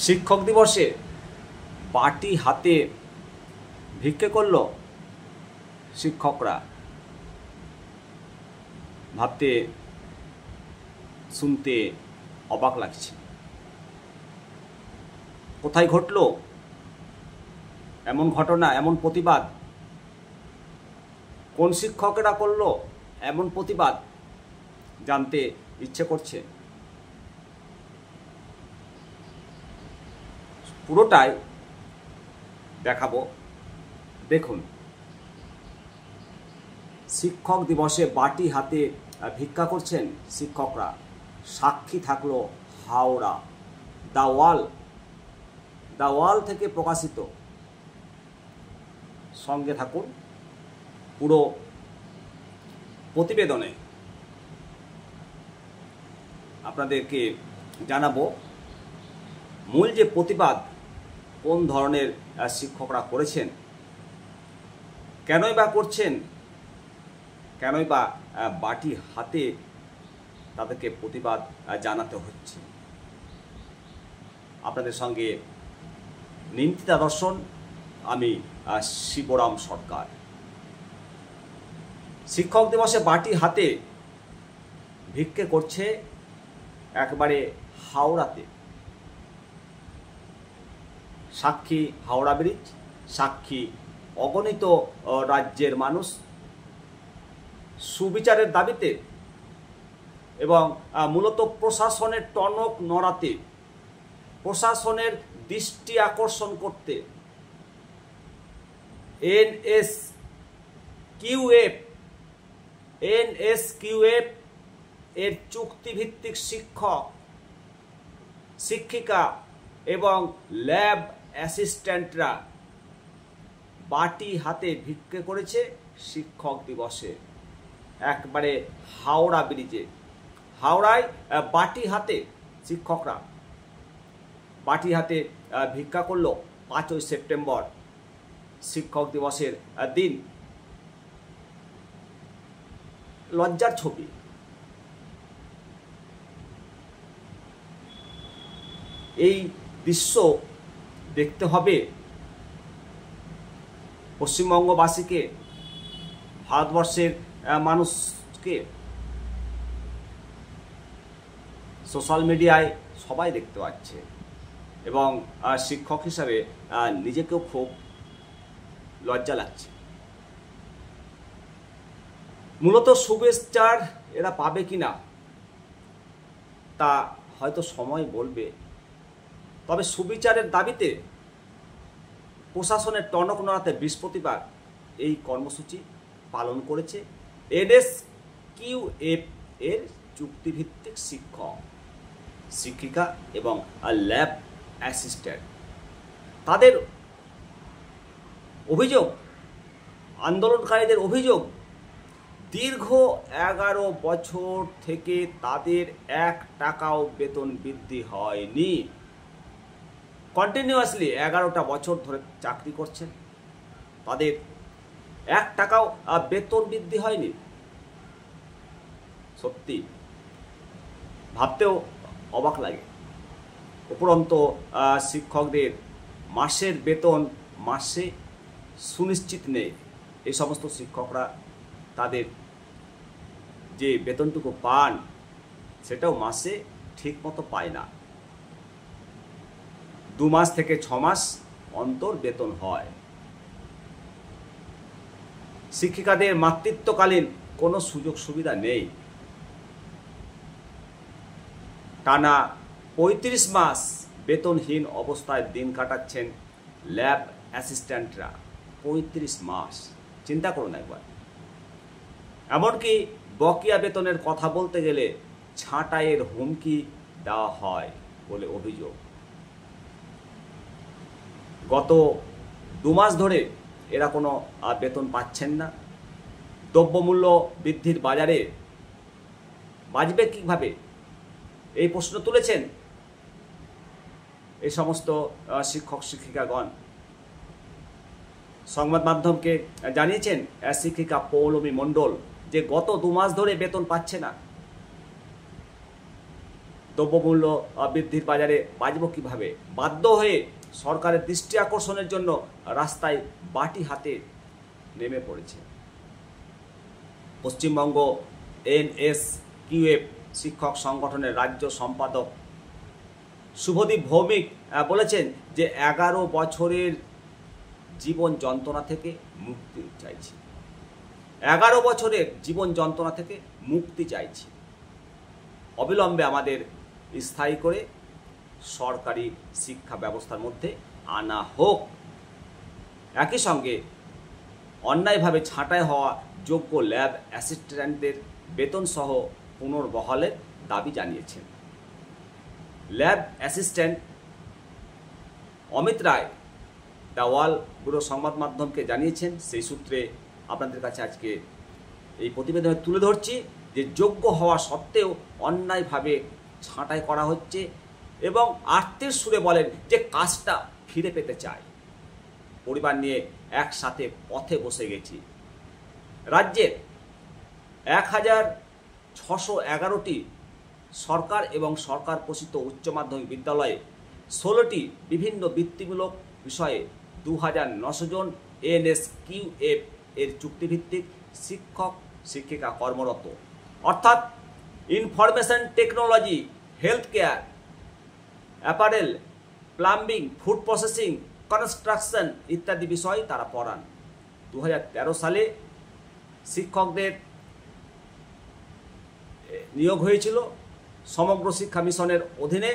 শিক্ষক দিবসে বাটি হাতে ভিক্ষে করল শিক্ষকরা। ভাবতে শুনতে অবাক লাগছে। কোথায় ঘটল এমন ঘটনা, এমন প্রতিবাদ? কোন শিক্ষকেরা করলো এমন প্রতিবাদ? জানতে ইচ্ছে করছে। পুরোটাই দেখাবো, দেখুন। শিক্ষক দিবসে বাটি হাতে ভিক্ষা করছেন শিক্ষকরা। সাক্ষী থাকলো হাওড়া। দ্য ওয়াল থেকে প্রকাশিত। সঙ্গে থাকুন পুরো প্রতিবেদনে। আপনাদেরকে জানাবো মূল যে প্রতিবাদ, কোন ধরনের শিক্ষকরা করেছেন, কেনই বা করছেন, কেনই বা বাটি হাতে তাদেরকে প্রতিবাদ জানাতে হচ্ছে। আপনাদের সঙ্গে নিন্দিতা দর্শন, আমি শিবরাম সরকার। শিক্ষক দিবসে বাটি হাতে ভিক্ষে করছে একবারে হাওড়াতে। সাক্ষী হাওড়া ব্রিজ, সাক্ষী অগণিত রাজ্যের মানুষ। সুবিচারের দাবিতে এবং মূলত প্রশাসনের টনক নড়াতে, প্রশাসনের দৃষ্টি আকর্ষণ করতে এনএসকিউএফ এর চুক্তিভিত্তিক শিক্ষক, শিক্ষিকা এবং ল্যাব অ্যাসিস্ট্যান্টরা বাটি হাতে ভিক্ষে করেছে শিক্ষক দিবসে। একবারে হাওড়া ব্রিজে, হাওড়ায় বাটি হাতে শিক্ষকরা বাটি হাতে ভিক্ষা করলো 5ই সেপ্টেম্বর, শিক্ষক দিবসের দিন। লজ্জার ছবি। এই দৃশ্য দেখতে হবে পশ্চিমবঙ্গবাসীকে, ভারতবর্ষের মানুষকে। সোশ্যাল মিডিয়ায় সবাই দেখতে পাচ্ছে এবং শিক্ষক হিসাবে নিজেকেও খুব লজ্জা লাগছে। মূলত শুভেচ্ছার এরা পাবে কিনা তা হয়তো সময় বলবে। তবে সুবিচারের দাবিতে প্রশাসনের টনক নড়াতে বৃহস্পতিবার এই কর্মসূচি পালন করেছে এনএসকিউএফ এর চুক্তিভিত্তিক শিক্ষক, শিক্ষিকা এবং ল্যাব অ্যাসিস্ট্যান্ট। তাদের অভিযোগ, আন্দোলনকারীদের অভিযোগ, দীর্ঘ 11 বছর থেকে তাদের 1 টাকাও বেতন বৃদ্ধি হয়নি। কন্টিনিউয়াসলি 11টা বছর ধরে চাকরি করছেন, তাদের 1 টাকাও বেতন বৃদ্ধি হয়নি। সত্যি ভাবতেও অবাক লাগে। উপরন্ত শিক্ষকদের মাসের বেতন মাসে সুনিশ্চিত নেই। এই সমস্ত শিক্ষকরা তাদের যে বেতনটুকু পান সেটাও মাসে ঠিক মতো পায় না। 2 মাস থেকে 6 মাস অন্তর বেতন হয়। শিক্ষিকাদের মাতৃত্বকালীন কোনো সুযোগ সুবিধা নেই। টানা 35 মাস বেতনহীন অবস্থায় দিন কাটাচ্ছেন ল্যাব অ্যাসিস্ট্যান্টরা। 35 মাস, চিন্তা করুন একবার। এমনকি বকেয়া বেতনের কথা বলতে গেলে ছাঁটাইয়ের হুমকি দেওয়া হয় বলে অভিযোগ। গত 2 মাস ধরে এরা কোনো বেতন পাচ্ছেন না। দ্রব্যমূল্য বৃদ্ধির বাজারে বাঁচবে কীভাবে, এই প্রশ্ন তুলেছেন এই সমস্ত শিক্ষক শিক্ষিকাগণ। সংবাদ মাধ্যমকে জানিয়েছেন শিক্ষিকা পৌলমী মণ্ডল যে গত 2 মাস ধরে বেতন পাচ্ছে না। দ্রব্যমূল্য বৃদ্ধির বাজারে বাঁচব কীভাবে, বাধ্য হয়ে সরকারের দৃষ্টি আকর্ষণের জন্য রাস্তায় বাটি হাতে নেমে পড়েছে। পশ্চিমবঙ্গ NSQF শিক্ষক সংগঠনের রাজ্য সম্পাদক শুভদীপ ভৌমিক বলেছেন যে 11 বছরের জীবন যন্ত্রণা থেকে মুক্তি চাইছি। 11 বছরের জীবন যন্ত্রণা থেকে মুক্তি চাইছি। অবিলম্বে আমাদের স্থায়ী করে সরকারি শিক্ষা ব্যবস্থার মধ্যে আনা হোক। একই সঙ্গে অন্যায়ভাবে ছাঁটাই হওয়া যোগ্য ল্যাব অ্যাসিস্ট্যান্টদের বেতনসহ পুনর্বহালের দাবি জানিয়েছেন। Lab assistant Amit Roy The Wall bureau সংবাদ মাধ্যমকে জানিয়েছেন। সেই সূত্রে আপনাদের কাছে আজকে এই প্রতিবেদনে তুলে ধরছি যে যোগ্য হওয়া সত্ত্বেও অন্যায়ভাবে ছাঁটাই করা হচ্ছে এবং আর্তের সুরে বলেন যে কাজটা ফিরে পেতে চায়। পরিবার নিয়ে একসাথে পথে বসে গেছি। রাজ্যের 1611টি সরকার এবং সরকার পোষিত উচ্চ মাধ্যমিক বিদ্যালয়ে 16টি বিভিন্ন বৃত্তিমূলক বিষয়ে 2900 জন NSQF এর চুক্তিভিত্তিক শিক্ষক শিক্ষিকা কর্মরত। অর্থাৎ information technology, health care, apparel, plumbing, food processing, construction ইত্যাদি বিষয় তারা পড়ান। 2013 সালে শিক্ষকদের নিয়োগ হয়েছিল সমগ্র শিক্ষা মিশনের অধীনে।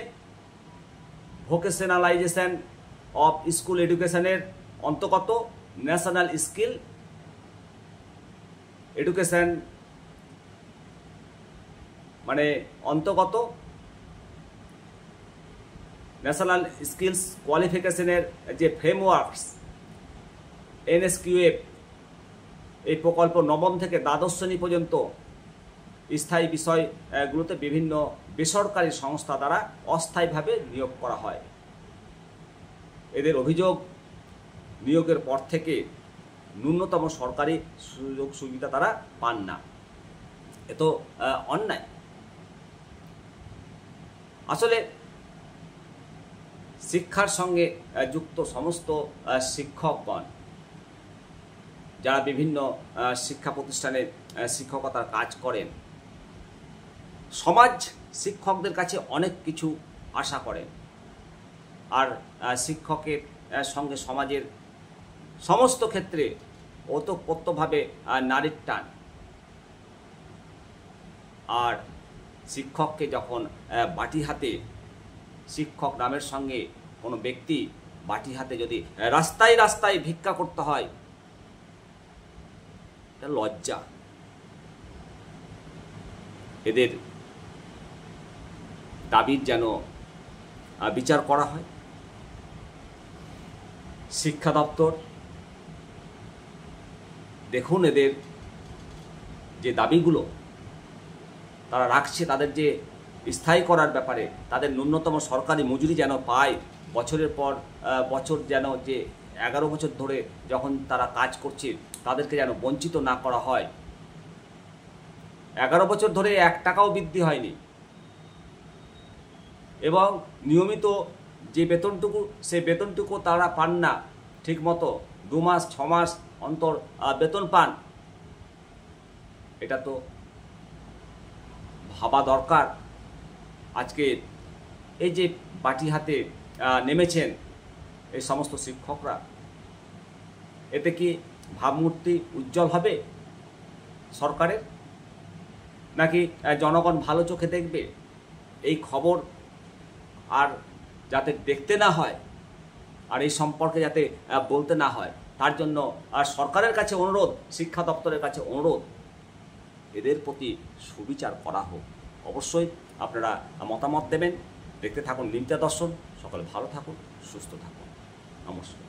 ভোকেশনালাইজেশন অফ স্কুল এডুকেশনের অন্তর্গত ন্যাশনাল স্কিল এডুকেশন অন্তর্গত ন্যাশনাল স্কিলস কোয়ালিফিকেশনের যে ফ্রেমওয়ার্কস NSQF এই প্রকল্প নবম থেকে দ্বাদশ শ্রেণী পর্যন্ত স্থায়ী বিষয়গুলোতে বিভিন্ন বেসরকারি সংস্থা দ্বারা অস্থায়ীভাবে নিয়োগ করা হয়। এদের অভিযোগ নিয়োগের পর থেকে ন্যূনতম সরকারি সুযোগ সুবিধা তারা পান না। এ তো অন্যায়। আসলে শিক্ষার সঙ্গে যুক্ত সমস্ত শিক্ষকগণ যারা বিভিন্ন শিক্ষা প্রতিষ্ঠানে শিক্ষকতার কাজ করেন, সমাজ শিক্ষকদের কাছে অনেক কিছু আশা করেন। আর শিক্ষকের সঙ্গে সমাজের সমস্ত ক্ষেত্রে ওতপ্রোতভাবে নারীর টান। আর শিক্ষককে যখন বাটি হাতে, শিক্ষক নামের সঙ্গে কোনো ব্যক্তি বাটি হাতে যদি রাস্তায় রাস্তায় ভিক্ষা করতে হয়, এটা লজ্জা। এদের দাবির যেন বিচার করা হয়। শিক্ষা দপ্তর দেখুন এদের যে দাবিগুলো তারা রাখছে, তাদের যে স্থায়ী করার ব্যাপারে, তাদের ন্যূনতম সরকারি মজুরি যেন পায়, বছরের পর বছর যেন যে 11 বছর ধরে যখন তারা কাজ করছে তাদেরকে যেন বঞ্চিত না করা হয়। 11 বছর ধরে 1 টাকাও বৃদ্ধি হয়নি এবং নিয়মিত যে বেতনটুকু, সেই বেতনটুকু তারা পান না ঠিকমতো। 2 মাস 6 মাস অন্তর বেতন পান। এটা তো ভাবা দরকার। আজকে এই যে বাটি হাতে নেমেছেন এই সমস্ত শিক্ষকরা, এতে কি ভাবমূর্তি উজ্জ্বল হবে সরকারের, নাকি জনগণ ভালো চোখে দেখবে? এই খবর আর যাতে দেখতে না হয়, আর এই সম্পর্কে যাতে বলতে না হয়, তার জন্য সরকারের কাছে অনুরোধ, শিক্ষা দপ্তরের কাছে অনুরোধ, এদের প্রতি সুবিচার করা হোক। অবশ্যই আপনারা মতামত দেবেন। দেখতে থাকুন নিমতা দর্শন। সকলে ভালো থাকুন, সুস্থ থাকুন। নমস্কার।